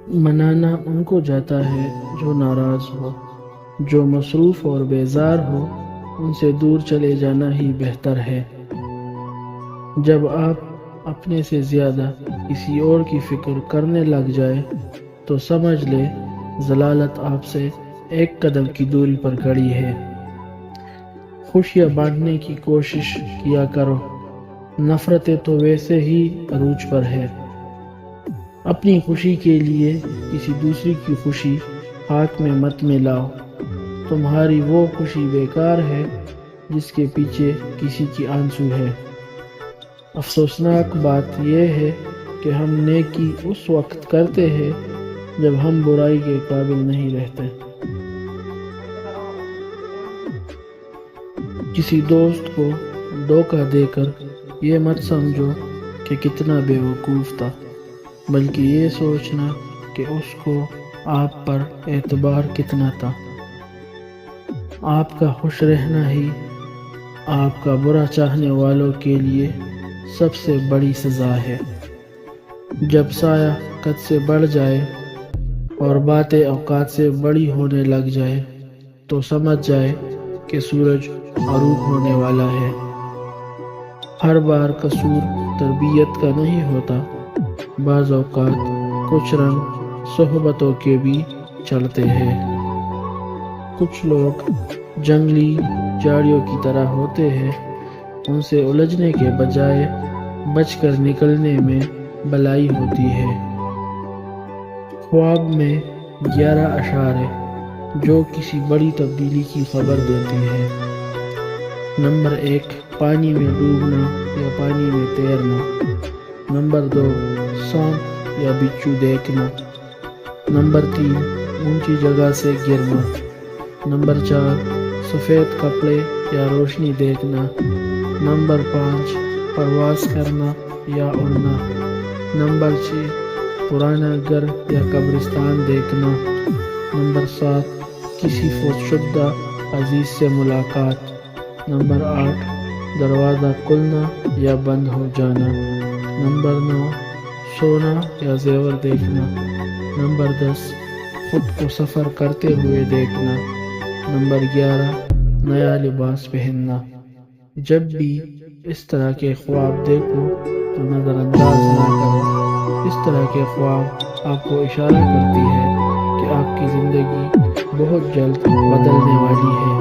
منانا ان کو جاتا ہے جو ناراض ہو، جو مصروف اور بیزار ہو ان سے دور چلے جانا ہی بہتر ہے۔ جب آپ اپنے سے زیادہ کسی اور کی فکر کرنے لگ جائے تو سمجھ لے ضلالت آپ سے ایک قدم کی دوری پر کھڑی ہے۔ خوشیاں بانٹنے کی کوشش کیا کرو، نفرتیں تو ویسے ہی عروج پر ہے۔ اپنی خوشی کے لیے کسی دوسری کی خوشی ہاتھ میں مت ملاؤ، تمہاری وہ خوشی بیکار ہے جس کے پیچھے کسی کی آنسو ہے۔ افسوسناک بات یہ ہے کہ ہم نیکی اس وقت کرتے ہیں جب ہم برائی کے قابل نہیں رہتے۔ کسی دوست کو دھوکہ دے کر یہ مت سمجھو کہ کتنا بے وقوف تھا، بلکہ یہ سوچنا کہ اس کو آپ پر اعتبار کتنا تھا۔ آپ کا خوش رہنا ہی آپ کا برا چاہنے والوں کے لیے سب سے بڑی سزا ہے۔ جب سایہ قد سے بڑھ جائے اور باتیں اوقات سے بڑی ہونے لگ جائے تو سمجھ جائے کہ سورج غروب ہونے والا ہے۔ ہر بار قصور تربیت کا نہیں ہوتا، بعض اوقات کچھ رنگ صحبتوں کے بھی چڑھتے ہیں۔ کچھ لوگ جنگلی جھاڑیوں کی طرح ہوتے ہیں، ان سے الجھنے کے بجائے بچ کر نکلنے میں بھلائی ہوتی ہے۔ خواب میں 11 اشارے جو کسی بڑی تبدیلی کی خبر دیتے ہیں۔ نمبر 1، پانی میں ڈوبنا یا پانی میں تیرنا۔ نمبر 2، سانپ یا بچھو دیکھنا۔ نمبر 3، اونچی جگہ سے گرنا۔ نمبر 4، سفید کپڑے یا روشنی دیکھنا۔ نمبر 5، پرواز کرنا یا اڑنا۔ نمبر 6، پرانا گھر یا قبرستان دیکھنا۔ نمبر 7، کسی فوت شدہ عزیز سے ملاقات۔ نمبر 8، دروازہ کھلنا یا بند ہو جانا۔ نمبر 9، سونا یا زیور دیکھنا۔ نمبر 10، خود کو سفر کرتے ہوئے دیکھنا۔ نمبر 11، نیا لباس پہننا۔ جب بھی اس طرح کے خواب دیکھو تو نظر انداز نہ کرو۔ اس طرح کے خواب آپ کو اشارہ کرتی ہے کہ آپ کی زندگی بہت جلد بدلنے والی ہے۔